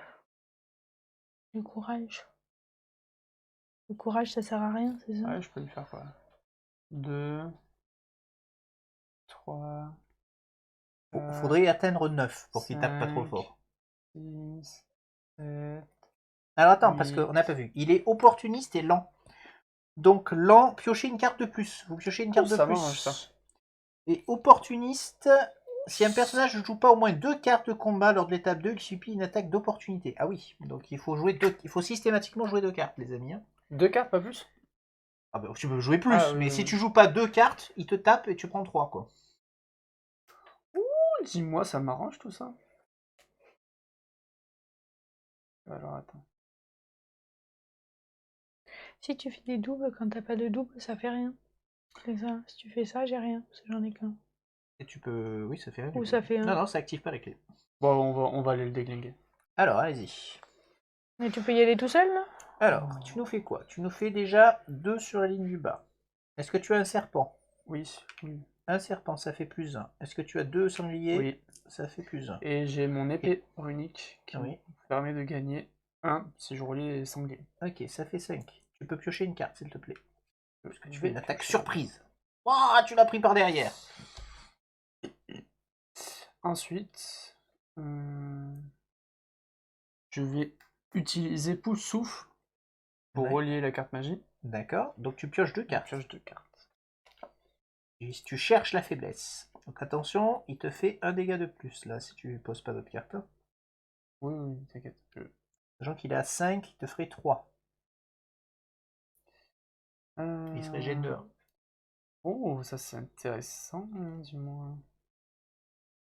Du courage. Le courage, ça sert à rien, c'est ça? Ouais, je peux lui faire quoi? 2, 3, Faudrait atteindre 9 pour qu'il tape pas trop 5, fort. 6, 7. Alors attends, parce Oui. qu'on n'a pas vu. Il est opportuniste et lent. Donc lent, piochez une carte de plus. Vous piochez une carte de ça plus. m'arrange, ça. Et opportuniste, si un personnage ne joue pas au moins 2 cartes de combat lors de l'étape 2, il subit une attaque d'opportunité. Ah oui, donc il faut systématiquement jouer 2 cartes, les amis. Hein. 2 cartes, pas plus? Ah bah tu peux jouer plus, Ah, mais si tu joues pas 2 cartes, il te tape et tu prends 3 quoi. Ouh, dis-moi, ça m'arrange tout ça. Alors attends. Si tu fais des doubles, quand t'as pas de double, ça fait rien. C'est ça. Si tu fais ça, j'ai rien, parce que j'en ai qu'un. Et tu peux... Oui, ça fait rien. Ou ça fait un. Non, non, ça active pas la clé. Bon, on va aller le déglinguer. Alors, allez-y. Mais tu peux y aller tout seul, là? Alors, tu nous fais quoi? Tu nous fais déjà 2 sur la ligne du bas. Est-ce que tu as un serpent? Oui, oui. Un serpent, ça fait plus 1. Est-ce que tu as 2 sangliers? Oui. Ça fait plus 1. Et j'ai mon épée runique qui Oui. me permet de gagner 1 si je relie les sangliers. Ok, ça fait 5. Tu peux piocher une carte, s'il te plaît. Parce que tu Je fais vais une attaque piocher. surprise. Ouah, tu l'as pris par derrière. Ensuite, je vais utiliser Poussoufle pour Ouais. relier la carte magie. D'accord, donc tu pioches 2 Je cartes. pioche 2 cartes. Et tu cherches la faiblesse. Donc attention, il te fait un dégât de plus, là, si tu poses pas d'autres cartes. Hein. Oui, oui, t'inquiète. Sachant qu'il est à 5, il te ferait 3. Il serait G2. Oh, ça c'est intéressant, dis-moi.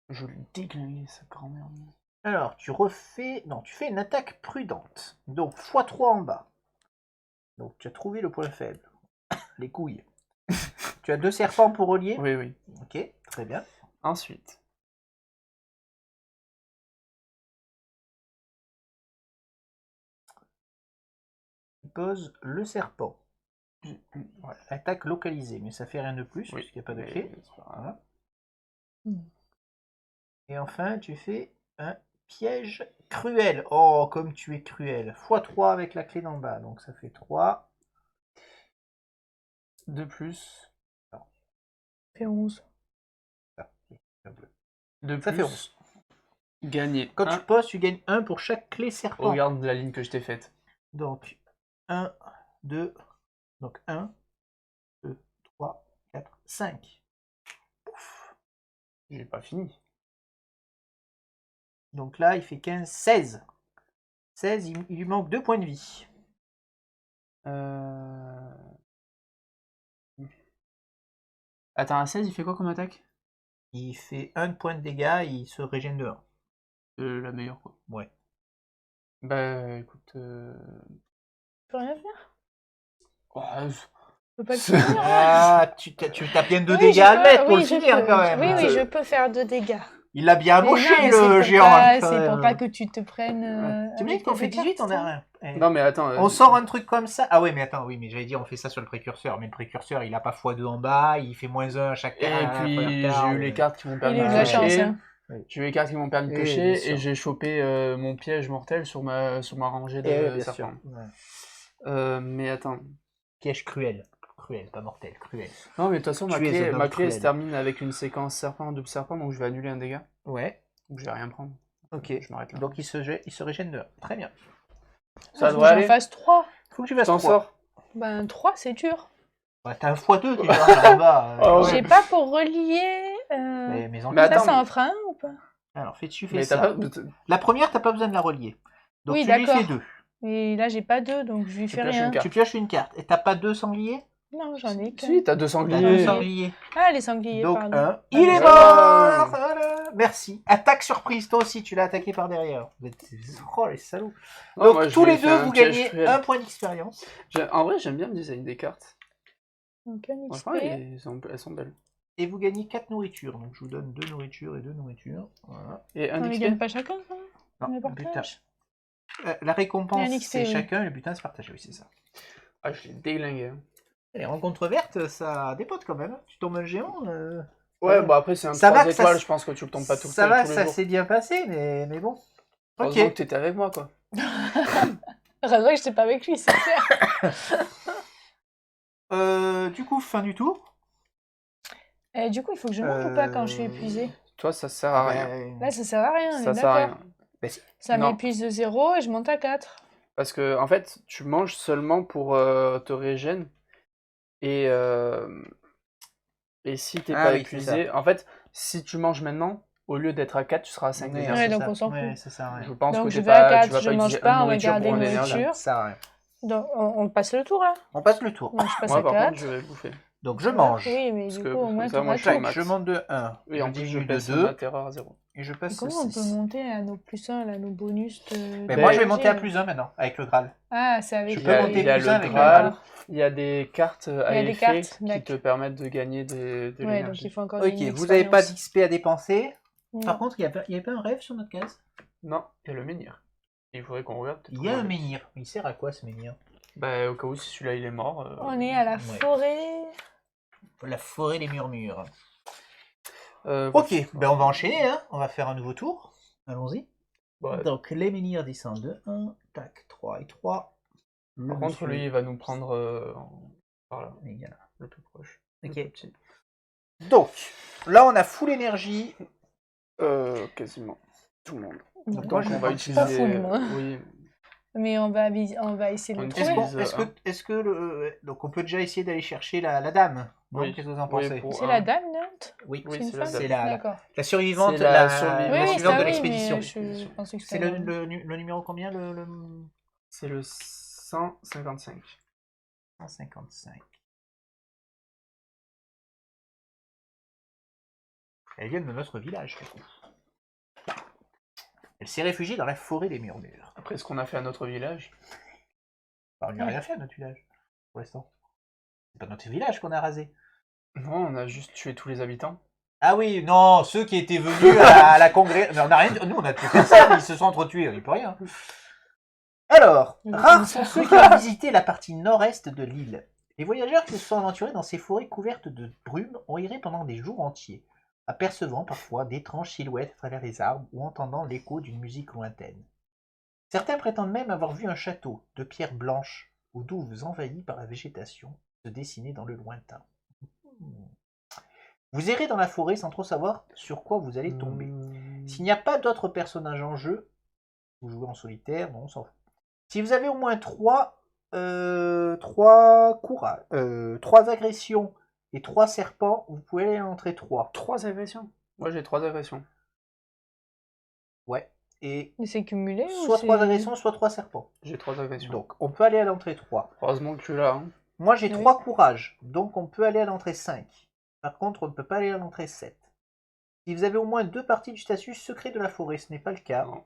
Je vais le déglinguer, sa grand-mère. Alors, tu refais... Non, tu fais une attaque prudente. Donc, x3 en bas. Donc, tu as trouvé le point faible. Les couilles. Tu as 2 serpents pour relier. Oui, oui. Ok, très bien. Ensuite, Tu poses le serpent. Ouais, attaque localisée, mais ça fait rien de plus, oui, puisqu'il n'y a pas de mais clé. c'est pas grave. Voilà. Mm. Et enfin, tu fais un piège cruel. Oh, comme tu es cruel. x3 avec la clé d'en bas. Donc, ça fait 3. De plus, Ça fait 11. de Ça plus, fait 11. gagner Quand 1. tu poses, tu gagnes 1 pour chaque clé serpent. Regarde la ligne que je t'ai faite. Donc, 1, 2, donc 1, 2, 3, 4, 5. Ouf. J'ai pas fini. Donc là, il fait 15, 16. 16, il lui manque 2 points de vie. Attends, à 16, il fait quoi comme attaque? Il fait 1 point de dégâts, il se régène de 1. La meilleure, quoi. Ouais. Bah, écoute... Tu peux rien faire? oh, Je peux pas le C'est- finir. Ah, tu t'as bien 2 Oui, dégâts je à le peux- mettre pour oui, le je finir peux. quand même. Oui, je peux faire 2 dégâts. Il l'a bien Mais non, amoché mais c'est le pour géant. pas- quand C'est pour même. pas que tu te prennes. Tu me dis avec qu'on fait des 18, on cartes, a hein. rien. Non, mais attends... On sort un truc comme ça. Ah ouais, mais attends, oui, mais j'allais dire, on fait ça sur le précurseur. Mais le précurseur, il a pas x2 en bas, il fait -1 à chaque Et à la puis, première j'ai carte. eu les cartes qui m'ont permis Il a eu de de la piocher. chance. Hein. J'ai eu les cartes qui m'ont permis de Eh, piocher, bien et sûr. j'ai chopé mon piège mortel sur ma rangée Eh, de bien sûr. serpents. Ouais. Mais attends... Piège cruel. Cruel, pas mortel, cruel. Non, mais de toute façon, ma Tu es un clé, homme elle cruel. se termine avec une séquence serpent, double serpent, donc je vais annuler un dégât. Ouais, Donc je vais rien prendre. ok. Je m'arrête là. Donc il se régène de 1. Très bien. Ça Faut devrait que j'en aller. fasse 3. Faut que tu fasses T'en 3. sors. Ben 3, c'est dur. Ouais, t'as un x2 déjà là-bas. Ah ouais. J'ai pas pour relier. Mais Mais Ça, attends, c'est un frein ou pas? Alors, tu fais Mais ça. t'as pas... La première, t'as pas besoin de la relier. Donc Oui, tu lui d'accord. fais 2. Et là, j'ai pas 2, donc je lui Tu fais pioches rien. une carte. Tu pioches une carte. Et t'as pas 2 sangliers? Non, j'en ai qu'un. Si, t'as 2 T'as sangliers. 2 sangliers. Ah, les sangliers, Donc pardon. 1. Il est Voilà. mort. Voilà. Merci. Attaque surprise, toi aussi, tu l'as attaqué par derrière. Vous êtes... Oh les salauds. Ouais, Donc moi, je tous lui ai les fait deux, un vous piège gagnez cruel. 1 point d'expérience. En vrai, j'aime bien le design des cartes. Donc un XP. Franchement, elles sont belles. Et vous gagnez 4 nourritures. Donc je vous donne 2 nourritures et 2 nourritures. Voilà. Et un On les XP. gagne pas chacun, ça? Non, On les le butin. partage. La récompense, Et un XP, c'est oui. chacun, le butin, c'est partagé. Oui, c'est ça. Ah, je l'ai déglingué. hein. Les rencontres vertes, ça dépote quand même. Tu tombes un géant. Ouais, bon après, c'est un Ça va 3 que ça étoiles, s- je pense que tu le tombes pas tout le Ça temps va, tous les ça jours. s'est bien passé, mais bon. Heureusement Ok. que t'étais avec moi, quoi. Heureusement que j'étais pas avec lui, c'est clair. Du coup, fin du tour. Et du coup, il faut que je mange ou pas quand je suis épuisée? Toi, ça sert à rien. Là, ça sert à rien, on Ça est sert à d'accord. rien. Ça Non. m'épuise de 0 et je monte à 4. Parce que, en fait, tu manges seulement pour te régène. Et si t'es Ah pas oui, épuisé, en fait, si tu manges maintenant, au lieu d'être à 4, tu seras à 5 Ouais, d'énergie. Ouais, c'est donc ça. on s'en Ouais, fout. ça sert à rien. Je pense Donc que je t'es vais à pas, tu 4, vas je pas mange utiliser pas, une on va nourriture garder pour un énergie. nourriture. Ça sert à rien. Donc on passe le tour là. On passe le tour. Donc je passe Moi, à par 4. contre, je vais bouffer. Donc je mange. Oui, mais Parce du que coup, au moins, ça, tu moi, auras je suis tout. max. Je monte de 1. Et en plus, je diminue de baisse 2. ma terreur à 0. Et je passe Comment on peut 6. monter à nos +1, là, nos bonus de... Mais de moi, je vais énergie, monter à là? +1 maintenant, avec le Graal. Ah, c'est avec Je Il peux y a, monter il y a plus le un avec le Graal, Graal. il y a des cartes à Il y a des effet cartes, qui d'accord. te permettent de gagner de Ouais, donc l'énergie. il faut encore Ok, gagner une vous n'avez pas expérience. d'XP à dépenser. Non. Par contre, il n'y avait pas un rêve sur notre case. Non, il y a le menhir. Il faudrait qu'on regarde. peut-être Il y a qu'on un l'a. menhir. Il sert à quoi ce menhir? Bah, au cas où, si celui-là il est mort. On est à la Ouais. forêt. La forêt des murmures. voilà. Ok, ben on va enchaîner, hein. On va faire un nouveau tour. Allons-y. Ouais. Donc les menhirs descendent de 1. Tac, 3 et 3. Par contre, lui, il va nous prendre par là, Égal. le plus proche. Ok. Le plus petit. Donc, là on a full énergie. Quasiment tout le monde. Donc, moi, Donc, je on va pense utiliser. pas full, moi. Oui. Mais on va essayer de On le utilise- trouver. Est-ce que donc on peut déjà essayer d'aller chercher la dame? Non, Oui. qu'est-ce que vous en Oui, pensez? pour C'est un. la dame, Nant? Oui, Oui, C'est une c'est la femme dame. c'est la D'accord. la survivante, C'est la la survivante. Oui, oui, suivante ça de oui, l'expédition. mais je pensais que C'est c'était... le numéro combien C'est le 155. 155. Elle vient de notre village, du coup. Elle s'est réfugiée dans la forêt des murmures. Après ce qu'on a fait à notre village. Enfin, on n'y a rien fait à notre village, pour l'instant. C'est pas notre village qu'on a rasé. Non, on a juste tué tous les habitants. Ah oui, non, ceux qui étaient venus à la congrès... Non, on a rien... Nous, on a tué personne, ils se sont entretués, on n'y peut rien. Alors, rares sont ceux qui ont visité la partie nord-est de l'île. Les voyageurs qui se sont aventurés dans ces forêts couvertes de brume ont erré pendant des jours entiers, apercevant parfois d'étranges silhouettes à travers les arbres ou entendant l'écho d'une musique lointaine. Certains prétendent même avoir vu un château de pierres blanches aux douves envahies par la végétation se dessiner dans le lointain. Vous errez dans la forêt sans trop savoir sur quoi vous allez tomber. S'il n'y a pas d'autres personnages en jeu, vous jouez en solitaire, non, on s'en fout. Si vous avez au moins 3 agressions et 3 serpents, vous pouvez aller à l'entrée 3. 3 agressions. Moi j'ai 3 agressions. Ouais. Et Mais c'est cumulé ou soit c'est- 3 agressions, soit 3 serpents. J'ai 3 agressions. Donc, on peut aller à l'entrée 3. Heureusement que tu l'as. Hein. Moi, j'ai Oui. 3 courage, donc on peut aller à l'entrée 5. Par contre, on ne peut pas aller à l'entrée 7. Si vous avez au moins 2 parties du statut secret de la forêt, ce n'est pas le cas. Non.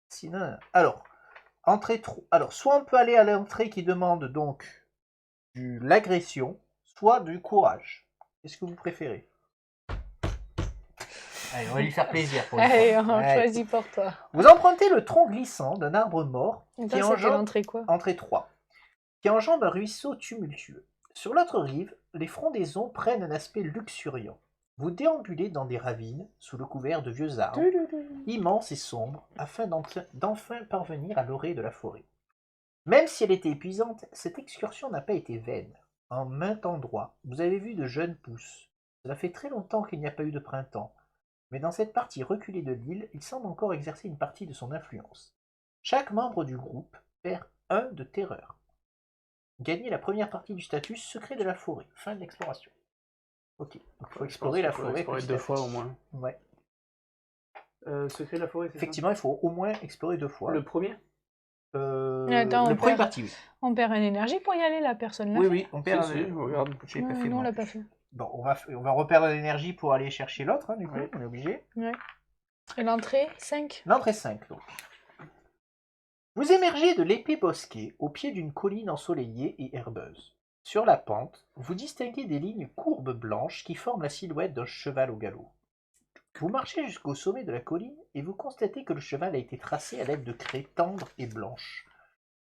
Sinon, alors, soit on peut aller à l'entrée qui demande donc l'agression, soit du courage. Qu'est-ce que vous préférez? Allez, on va lui faire plaisir pour une Allez, fois. on Allez. choisit pour toi. Vous empruntez le tronc glissant d'un arbre mort Et qui toi, c'était engendre l'entrée quoi? entrée 3, qui enjambe un ruisseau tumultueux. Sur l'autre rive, les frondaisons prennent un aspect luxuriant. Vous déambulez dans des ravines, sous le couvert de vieux arbres, immenses et sombres, afin d'enfin parvenir à l'orée de la forêt. Même si elle était épuisante, cette excursion n'a pas été vaine. En maint endroit, vous avez vu de jeunes pousses. Cela fait très longtemps qu'il n'y a pas eu de printemps, mais dans cette partie reculée de l'île, il semble encore exercer une partie de son influence. Chaque membre du groupe perd 1 de terreur. Gagnez la première partie du statut secret de la forêt. Fin de l'exploration. Ok, donc il faut explorer la forêt. Explorer petit à 2 fois petit. au moins. Ouais. Secret de la forêt, c'est Effectivement, il faut au moins explorer 2 fois. Le premier? Attends, le on premier perd. parti, oui. On perd une énergie pour y aller, la personne là. Oui, oui, on perd. Si, regarde. J'ai pas Ouais, fait nous, on moi. l'a pas fait. Bon, on va reperdre de l'énergie pour aller chercher l'autre, du coup, Ouais. on est obligé. Ouais. Et l'entrée, 5. L'entrée 5, donc. Vous émergez de l'épais bosquet au pied d'une colline ensoleillée et herbeuse. Sur la pente, vous distinguez des lignes courbes blanches qui forment la silhouette d'un cheval au galop. Vous marchez jusqu'au sommet de la colline et vous constatez que le cheval a été tracé à l'aide de craies tendres et blanches.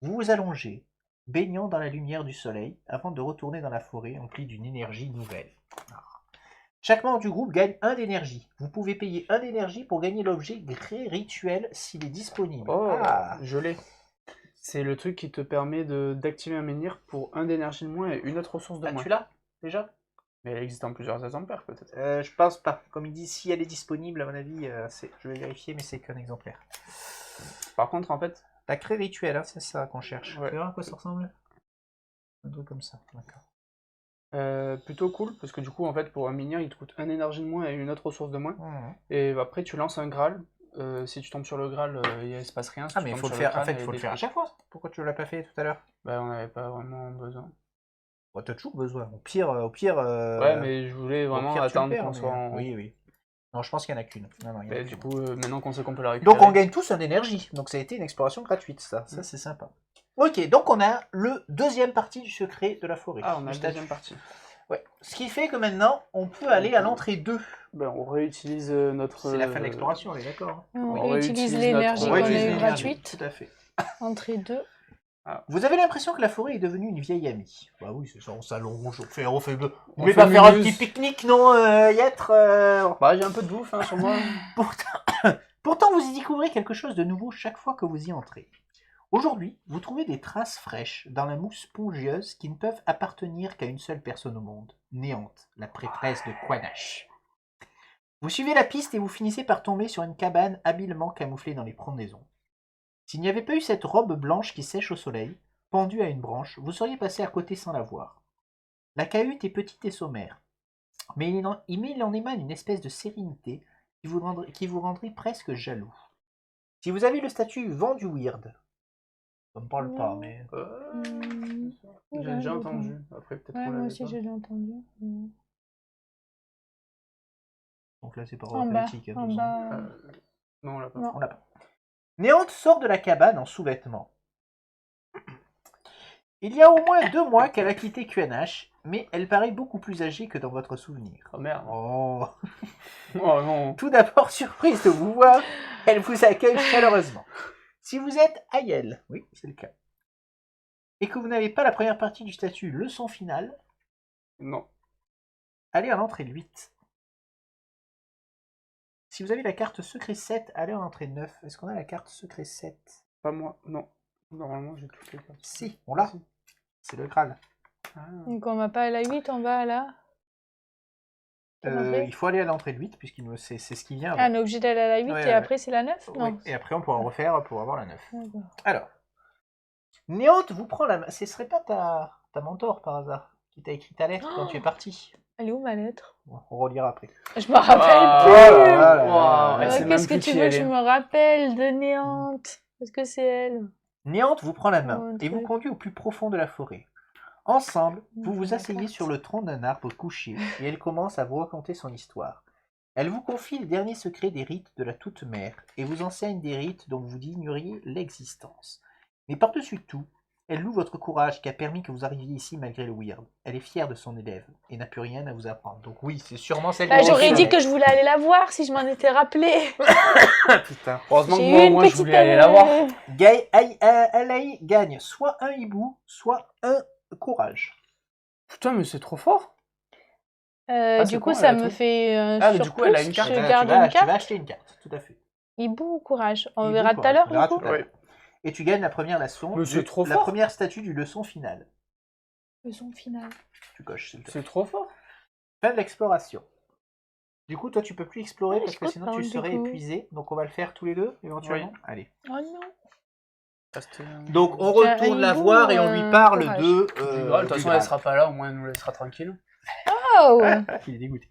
Vous vous allongez, baignant dans la lumière du soleil, avant de retourner dans la forêt emplie d'une énergie nouvelle. Chaque membre du groupe gagne 1 d'énergie. Vous pouvez payer 1 d'énergie pour gagner l'objet gré rituel s'il est disponible. Oh, Ah, je l'ai. C'est le truc qui te permet d'activer un menhir pour 1 d'énergie de moins et une autre ressource de moins. tu l'as déjà? Mais elle existe en plusieurs exemplaires peut-être. Je pense pas. Comme il dit, si elle est disponible, à mon avis, je vais vérifier, mais c'est qu'un exemplaire. Par contre, en fait, La craie rituelle, hein, c'est ça qu'on cherche. Ouais. Tu vois à quoi ça ressemble? Un truc comme ça, d'accord. plutôt cool parce que du coup, en fait, pour un menhir, il te coûte 1 énergie de moins et une autre ressource de moins. Mhm. Et après, tu lances un Graal. Si tu tombes sur le Graal, il se passe rien. Si Ah, tu mais il tombes faut le sur faire, en crâne, fait, il il est faut le faire à détruit. chaque fois. Pourquoi tu l'as pas fait tout à l'heure? Bah, on n'avait pas vraiment besoin. Bon, t'as toujours besoin. Au pire. Ouais, mais je voulais au vraiment pire, tu le attendre perds, qu'on mais, soit en. Oui, oui. Non, je pense qu'il y en a qu'une. Non, non, il y en a Mais du qu'une. coup, maintenant qu'on sait qu'on peut la récupérer. Donc on gagne tous un énergie. Donc ça a été une exploration gratuite, ça. Ça, c'est sympa. Ok, donc on a le deuxième partie du secret de la forêt. Ah, on a la Du statut. deuxième partie. Ouais. Ce qui fait que maintenant, on peut aller à l'entrée 2. Ben, on réutilise notre. C'est la fin de l'exploration, on est d'accord. On réutilise utilise notre- l'énergie on qu'on réutilise a eu l'énergie. gratuite. Tout à fait. Entrée 2. Vous avez l'impression que la forêt est devenue une vieille amie. Bah oui, c'est ça, on s'allonge, on fait... Vous On voulez fait pas faire un mumuse. petit pique-nique, non, Yêtre Bah, j'ai un peu de bouffe hein, sur moi. Pourtant, vous y découvrez quelque chose de nouveau chaque fois que vous y entrez. Aujourd'hui, vous trouvez des traces fraîches dans la mousse spongieuse qui ne peuvent appartenir qu'à une seule personne au monde, Néante, la prêtresse de Quanash. Vous suivez la piste et vous finissez par tomber sur une cabane habilement camouflée dans les frondaisons. S'il n'y avait pas eu cette robe blanche qui sèche au soleil, pendue à une branche, vous seriez passé à côté sans la voir. La cahute est petite et sommaire, mais il en émane une espèce de sérénité qui vous rendrait presque jaloux. Si vous avez le statut vent du weird, ça me parle pas, mais... J'ai déjà entendu. Après, peut-être Ouais, qu'on moi l'avait aussi pas. j'ai déjà entendu. Donc là, c'est pas En bas, politique. en bas. Non, on l'a pas. Non. On l'a pas. Néante sort de la cabane en sous-vêtements. Il y a au moins 2 mois qu'elle a quitté QNH, mais elle paraît beaucoup plus âgée que dans votre souvenir. Oh merde. Oh. Oh non. Tout d'abord surprise de vous voir, elle vous accueille chaleureusement. Si vous êtes Ayel, oui, c'est le cas, et que vous n'avez pas la première partie du statut leçon finale, Non. allez à l'entrée 8. Si vous avez la carte secret 7, allez à l'entrée 9. Est-ce qu'on a la carte secret 7? Pas moi. Non. Normalement, j'ai toutes les cartes. Si, on l'a. C'est le Graal. Ah. Donc on va pas à la 8, on va à la... Il faut aller à l'entrée 8, c'est ce qui vient avant. Ah, on est obligé d'aller à la 8 Ouais, et ouais. après c'est la 9? Oui, Non. et après, on pourra refaire pour avoir la 9. D'accord. Alors, Néante vous prend la main. Ce serait pas ta mentor par hasard qui t'a écrit ta lettre quand tu es parti? Elle est où ma lettre? Bon, on relira après. Je me rappelle Ah, plus. wow, elle Ouais, sait même qu'est-ce que plus tu qui veux elle que je est. me rappelle de Néante? Est-ce que c'est elle? Néante vous prend la main Oh, un et vous truc. conduit au plus profond de la forêt. Ensemble, vous vous La asseyez carte. sur le tronc d'un arbre couché et elle commence à vous raconter son histoire. Elle vous confie les derniers secrets des rites de la Toute-Mère et vous enseigne des rites dont vous ignoriez l'existence. Mais par-dessus tout, elle loue votre courage qui a permis que vous arriviez ici malgré le weird. Elle est fière de son élève et n'a plus rien à vous apprendre. Donc oui, c'est sûrement celle Bah, qui j'aurais fait dit la que je voulais aller la voir si je m'en étais rappelé. Putain. Heureusement que J'ai moi, eu au une moins, je petite voulais aller la voir. Alaï gagne soit un hibou, soit un courage. Putain, mais c'est trop fort. Du c'est coup, con, ça elle a me tout. fait un Ah, mais du coup, elle a une surplus. carte. Je Tu vas- garde tu vas- une tu vas carte. acheter une carte, tout à fait. Hibou ou courage? On Hibou, verra tout à courage, l'heure, on verra du coup. tout à l'heure. Et tu gagnes la première leçon, Mais c'est trop la fort. première statue du leçon finale. Leçon finale. Tu coches, s'il te plaît. C'est trop fort. Fin de l'exploration. Du coup, toi, tu peux plus explorer Ouais, parce je que sinon tu comprends, du serais coup. épuisé. Donc, on va le faire tous les deux, éventuellement. Oui. Allez. Oh non. Donc, on J'ai un retourne la hibou voir ou et on lui un parle courage? de. Du Graal, de toute façon, elle sera pas là, au moins elle nous laissera tranquille. Oh. Il est dégoûté.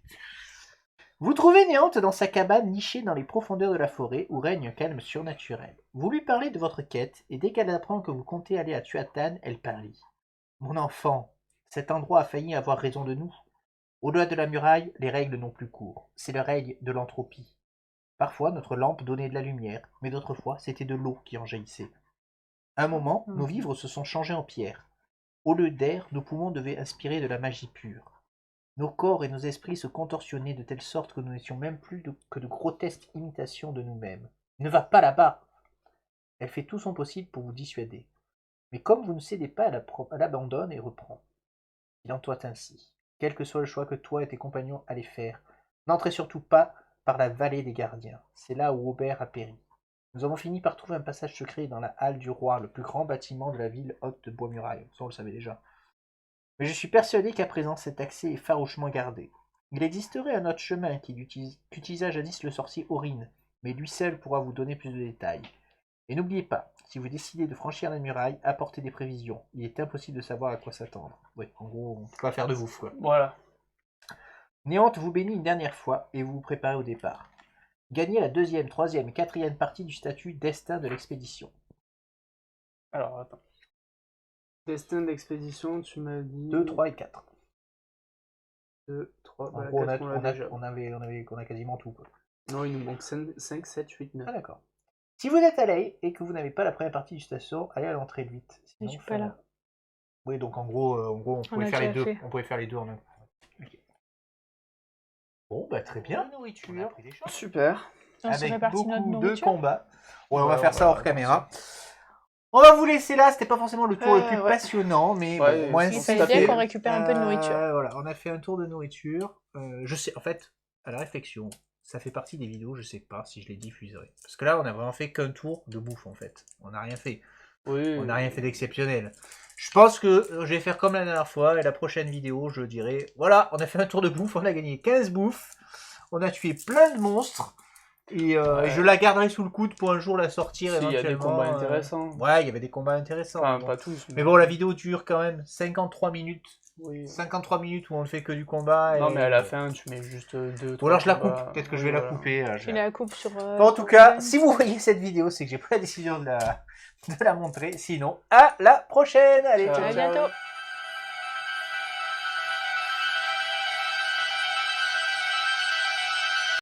Vous trouvez Néante dans sa cabane nichée dans les profondeurs de la forêt où règne un calme surnaturel. Vous lui parlez de votre quête et dès qu'elle apprend que vous comptez aller à Tuatan, elle pâlit. Mon enfant, cet endroit a failli avoir raison de nous. Au-delà de la muraille, les règles n'ont plus cours. C'est le règne de l'entropie. Parfois, notre lampe donnait de la lumière, mais d'autres fois, c'était de l'eau qui en jaillissait. À un moment, nos vivres se sont changés en pierre. Au lieu d'air, nos poumons devaient inspirer de la magie pure. Nos corps et nos esprits se contorsionnaient de telle sorte que nous n'étions même plus que de grotesques imitations de nous-mêmes. Ne va pas là-bas! Elle fait tout son possible pour vous dissuader. Mais comme vous ne cédez pas, elle abandonne et reprend. Il en soit ainsi. Quel que soit le choix que toi et tes compagnons allez faire, n'entrez surtout pas par la vallée des gardiens. C'est là où Aubert a péri. Nous avons fini par trouver un passage secret dans la halle du roi, le plus grand bâtiment de la ville haute de Bois-Muraille. Ça, on le savait déjà. Mais je suis persuadé qu'à présent cet accès est farouchement gardé. Il existerait un autre chemin qu'utilisa jadis le sorcier Aurine, mais lui seul pourra vous donner plus de détails. Et n'oubliez pas, si vous décidez de franchir la muraille, apportez des prévisions. Il est impossible de savoir à quoi s'attendre. Oui, en gros, on ne peut pas faire de vous, quoi. Voilà. Néante vous bénit une dernière fois et vous vous préparez au départ. Gagnez la 2e, 3e et 4e partie du statut destin de l'expédition. Alors, attends. Destin d'expédition, tu m'as dit... 2, 3 et 4. 2, 3, En bah, gros, 4, on l'a déjà. on a quasiment tout, quoi. Non, il nous manque 5, 7, 8, 9. Ah d'accord. Si vous êtes à l'ail et que vous n'avez pas la première partie du station, allez à l'entrée de 8. Je suis pas là. Oui, donc en gros, on pouvait a faire les déjà deux. fait. On pouvait faire les deux en un. Ok. Bon, bah très bien. Nourriture. Super. On se Avec répartit notre beaucoup de nourriture. combats. Ouais, on va Ouais, faire on ça va hors faire caméra. On va vous laisser là, c'était pas forcément le tour le plus ouais. passionnant, mais Ouais, bon, au moins il Il ça fallait bien fait- qu'on récupère un peu de nourriture. Voilà, on a fait un tour de nourriture. Je sais, en fait, à la réflexion, ça fait partie des vidéos, je sais pas si je les diffuserai. Parce que là, on a vraiment fait qu'un tour de bouffe, en fait. On n'a rien fait. Oui. On n'a rien fait d'exceptionnel. Je pense que je vais faire comme la dernière fois, et la prochaine vidéo, je dirai, voilà, on a fait un tour de bouffe, on a gagné 15 bouffes, on a tué plein de monstres, et je la garderai sous le coude pour un jour la sortir S'il y a des éventuellement. combats intéressants. Ouais, il y avait des combats intéressants. Enfin, mais bon. pas tous. Mais bon, la vidéo dure quand même 53 minutes. Oui. 53 minutes où on ne fait que du combat. Non, et... mais à la fin, tu mets juste 2, 3 Ou alors je la coupe, combats. peut-être que je vais la couper. Tu la coupes sur. En tout cas, si vous voyez cette vidéo, c'est que j'ai pris la décision de la montrer. Sinon, à la prochaine. Allez, Ciao. ciao, À ciao. bientôt.